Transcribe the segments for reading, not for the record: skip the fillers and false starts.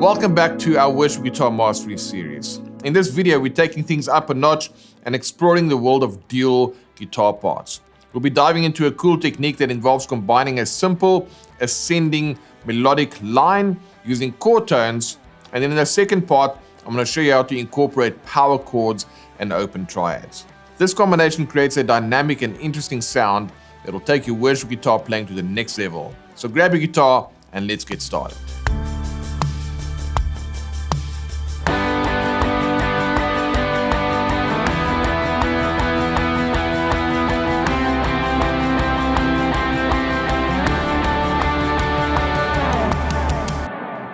Welcome back to our Worship Guitar Mastery series. In this video, we're taking things up a notch and exploring the world of dual guitar parts. We'll be diving into a cool technique that involves combining a simple ascending melodic line using chord tones, and then in the second part, I'm going to show you how to incorporate power chords and open triads. This combination creates a dynamic and interesting sound that will take your worship guitar playing to the next level. So grab your guitar and let's get started.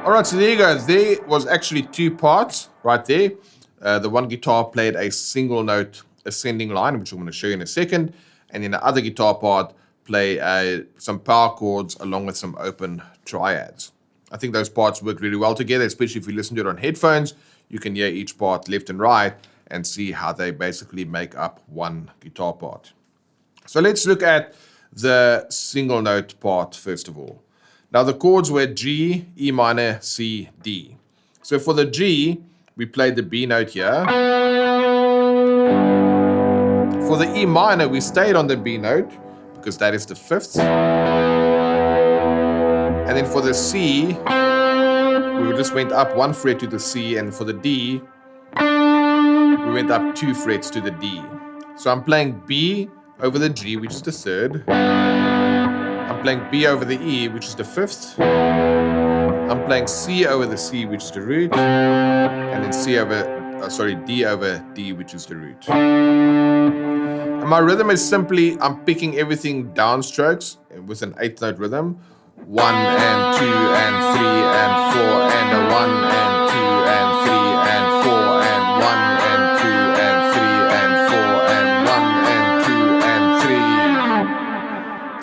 All right, so there you go. There was actually two parts right there. The one guitar played a single note ascending line, which I'm going to show you in a second. And then the other guitar part play some power chords along with some open triads. I think those parts work really well together, especially if you listen to it on headphones. You can hear each part left and right and see how they basically make up one guitar part. So let's look at the single note part first of all. Now the chords were G, E minor, C, D. So for the G, we played the B note here. For the E minor, we stayed on the B note because that is the fifth. And then for the C, we just went up one fret to the C, and for the D, we went up 2 frets to the D. So I'm playing B over the G, which is the third. I'm playing B over the E, which is the fifth. I'm playing C over the C, which is the root. And then D over D, which is the root. And my rhythm is simply, I'm picking everything downstrokes with an 8th note rhythm. 1 and 2 and 3 and 4 and a 1 and 2 and 3 and 4 and 1 and 2 and 3 and 4 and 1 and 2 and 3.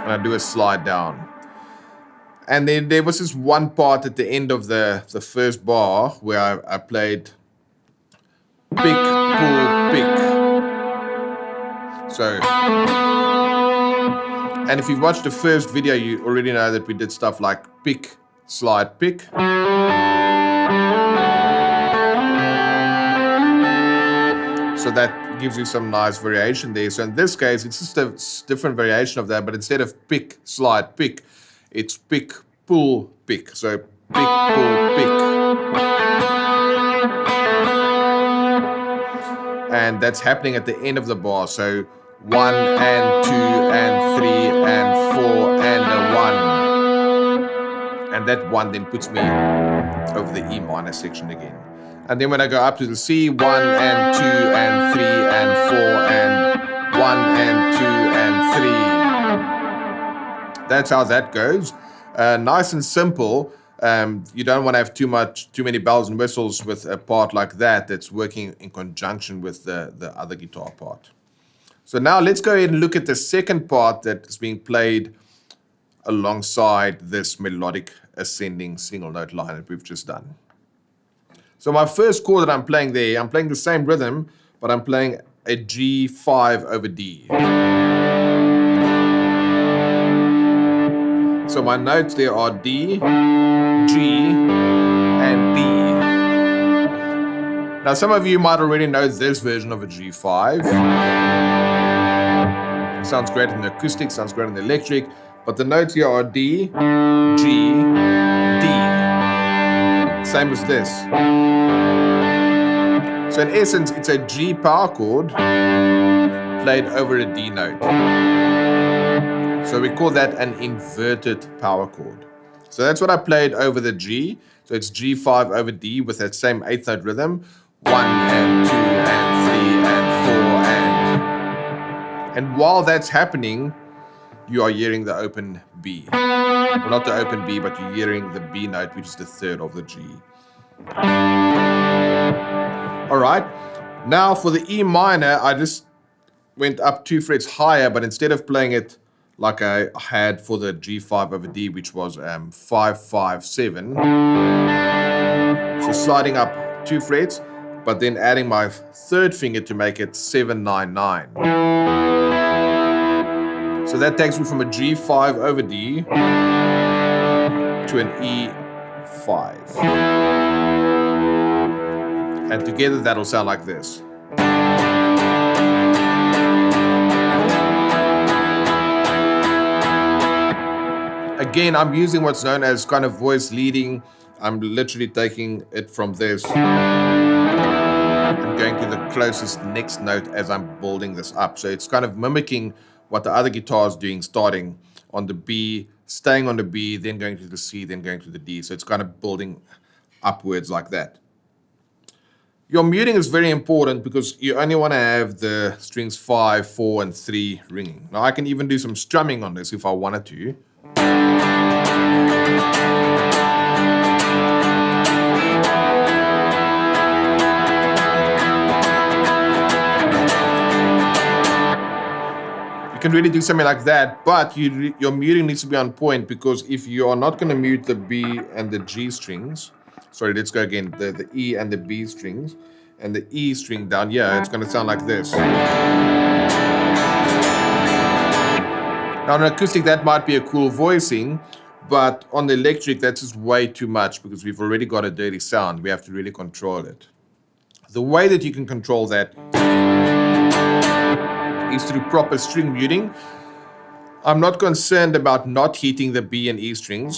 And I do a slide down. And then there was this one part at the end of the first bar where I played pick, pull, pick. So, and if you've watched the first video, you already know that we did stuff like pick, slide, pick. So that gives you some nice variation there. So in this case, it's just a different variation of that, but instead of pick, slide, pick, it's pick, pull, pick. So pick, pull, pick. And that's happening at the end of the bar. So 1 and 2 and 3 and 4 and a 1. And that 1 then puts me over the E minor section again. And then when I go up to the C, 1 and 2 and 3 and 4 and 1 and 2 and 3. That's how that goes. Nice and simple. You don't want to have too many bells and whistles with a part like that that's working in conjunction with the other guitar part. So now let's go ahead and look at the second part that is being played alongside this melodic ascending single note line that we've just done. So my first chord that I'm playing there, I'm playing the same rhythm, but I'm playing a G5 over D. So my notes there are D, G, and D. Now some of you might already know this version of a G5. Sounds great in the acoustic, sounds great in the electric, but the notes here are D, G, D. Same as this. So in essence, it's a G power chord played over a D note. So we call that an inverted power chord. So that's what I played over the G. So it's G5 over D with that same 8th note rhythm. 1 and 2 and 3 and 4 and while that's happening, you are hearing the open B. Well, not the open B, but you're hearing the B note, which is the third of the G. All right. Now for the E minor, I just went up 2 frets higher, but instead of playing it like I had for the G5 over D, which was 5, 5, 7. So sliding up 2 frets, but then adding my third finger to make it 7, 9, 9. So that takes me from a G5 over D to an E5. And together that'll sound like this. Again, I'm using what's known as kind of voice leading. I'm literally taking it from this and going to the closest next note as I'm building this up. So it's kind of mimicking what the other guitar is doing, starting on the B, staying on the B, then going to the C, then going to the D. So it's kind of building upwards like that. Your muting is very important because you only want to have the strings 5, 4, and 3 ringing. Now I can even do some strumming on this if I wanted to. You can really do something like that, but your muting needs to be on point, because if you are not going to mute the B and the G strings, sorry, let's go again, the E and the B strings, and the E string down here, it's going to sound like this. Now on an acoustic, that might be a cool voicing, but on the electric, that's just way too much because we've already got a dirty sound. We have to really control it. The way that you can control that is through proper string muting. I'm not concerned about not hitting the B and E strings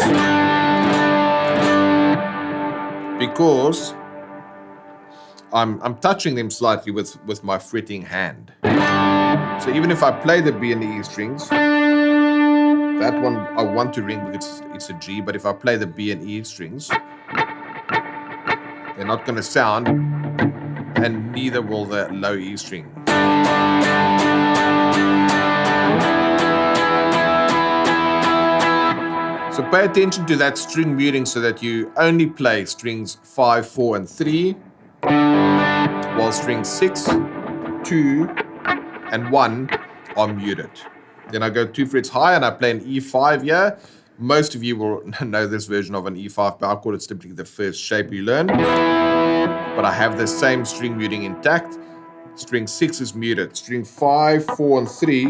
because I'm touching them slightly with my fretting hand. So even if I play the B and the E strings, that one I want to ring because it's a G, but if I play the B and E strings, they're not going to sound, and neither will the low E string. So pay attention to that string muting so that you only play strings 5, 4, and 3, while strings 6, 2, and 1 are muted. Then I go 2 frets higher and I play an E5 here. Most of you will know this version of an E5 power chord. It's typically the first shape you learn. But I have the same string muting intact. String 6 is muted. String 5, 4, and 3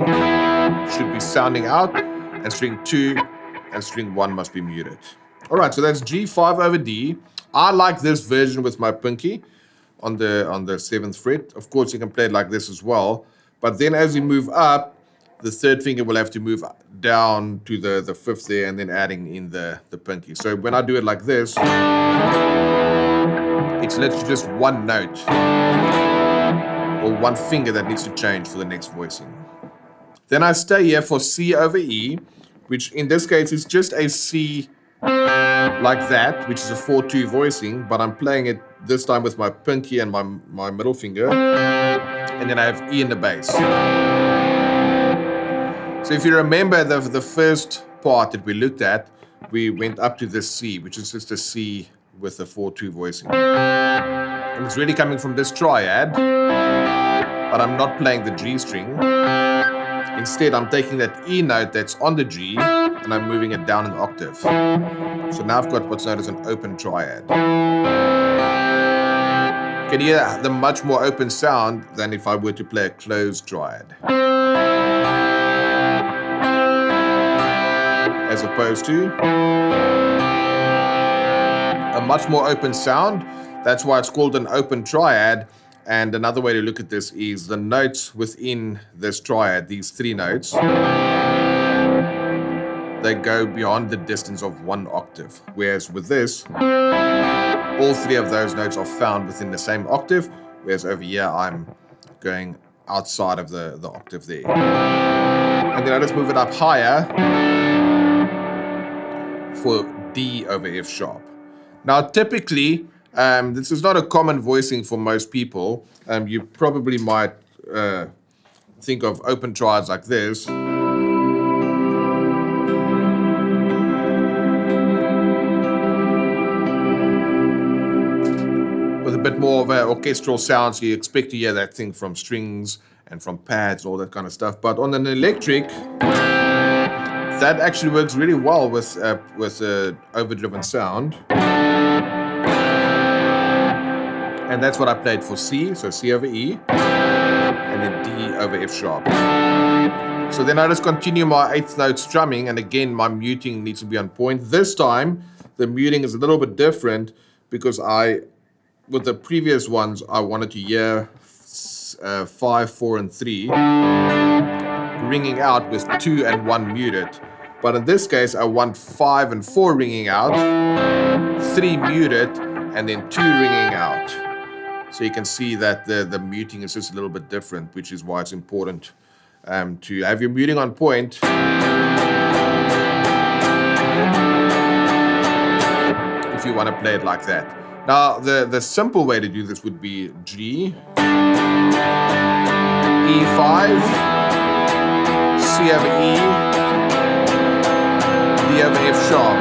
should be sounding out. And string 2 and string 1 must be muted. All right, so that's G5 over D. I like this version with my pinky on the 7th fret. Of course, you can play it like this as well. But then as we move up, the third finger will have to move down to the 5th there, and then adding in the pinky. So when I do it like this, it's literally just one note or one finger that needs to change for the next voicing. Then I stay here for C over E, which in this case is just a C like that, which is a 4-2 voicing, but I'm playing it this time with my pinky and my middle finger, and then I have E in the bass. So if you remember the first part that we looked at, we went up to this C, which is just a C with a 4-2 voicing. And it's really coming from this triad, but I'm not playing the G string. Instead, I'm taking that E note that's on the G, and I'm moving it down an octave. So now I've got what's known as an open triad. You can hear the much more open sound than if I were to play a closed triad. As opposed to a much more open sound. That's why it's called an open triad. And another way to look at this is the notes within this triad, these 3 notes, they go beyond the distance of 1 octave. Whereas with this, all 3 of those notes are found within the same octave, whereas over here I'm going outside of the octave there. And then I just move it up higher for D over F sharp. Now typically, this is not a common voicing for most people. You probably might think of open triads like this. With a bit more of an orchestral sound, so you expect to hear that thing from strings and from pads, all that kind of stuff. But on an electric, that actually works really well with overdriven sound. And that's what I played for C, so C over E, and then D over F sharp. So then I just continue my 8th note strumming, and again, my muting needs to be on point. This time, the muting is a little bit different because I with the previous ones, I wanted to hear 5, 4, and 3 ringing out with 2 and 1 muted. But in this case, I want 5 and 4 ringing out, 3 muted, and then 2 ringing out. So you can see that the muting is just a little bit different, which is why it's important to have your muting on point. If you want to play it like that. Now, the simple way to do this would be G, E5, C over E, D over F sharp.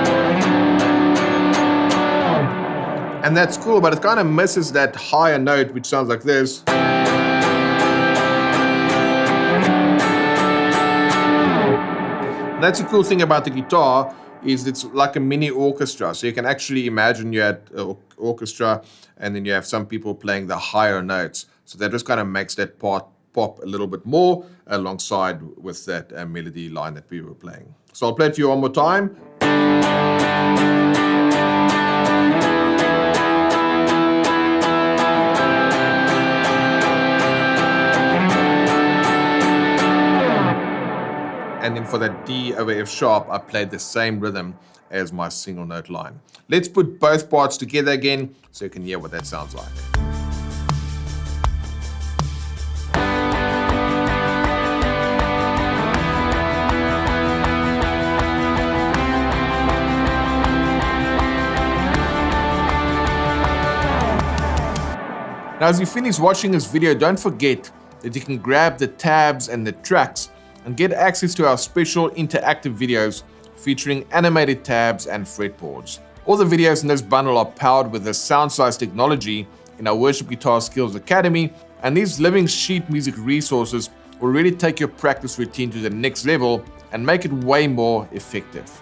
And that's cool, but it kind of misses that higher note, which sounds like this. And that's a cool thing about the guitar, is it's like a mini orchestra. So you can actually imagine you're at an orchestra and then you have some people playing the higher notes. So that just kind of makes that part pop a little bit more alongside with that melody line that we were playing. So I'll play it for you one more time. And then for that D over F sharp, I played the same rhythm as my single note line. Let's put both parts together again so you can hear what that sounds like. Now, as you finish watching this video, don't forget that you can grab the tabs and the tracks and get access to our special interactive videos featuring animated tabs and fretboards. All the videos in this bundle are powered with the SoundSize technology in our Worship Guitar Skills Academy, and these living sheet music resources will really take your practice routine to the next level and make it way more effective.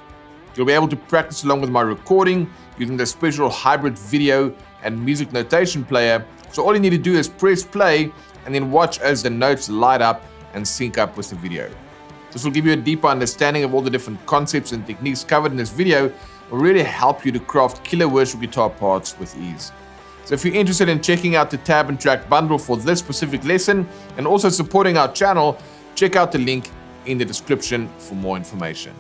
You'll be able to practice along with my recording using the special hybrid video and music notation player, so all you need to do is press play and then watch as the notes light up and sync up with the video. This will give you a deeper understanding of all the different concepts and techniques covered in this video. It will really help you to craft killer worship guitar parts with ease. So if you're interested in checking out the tab and track bundle for this specific lesson and also supporting our channel, check out the link in the description for more information.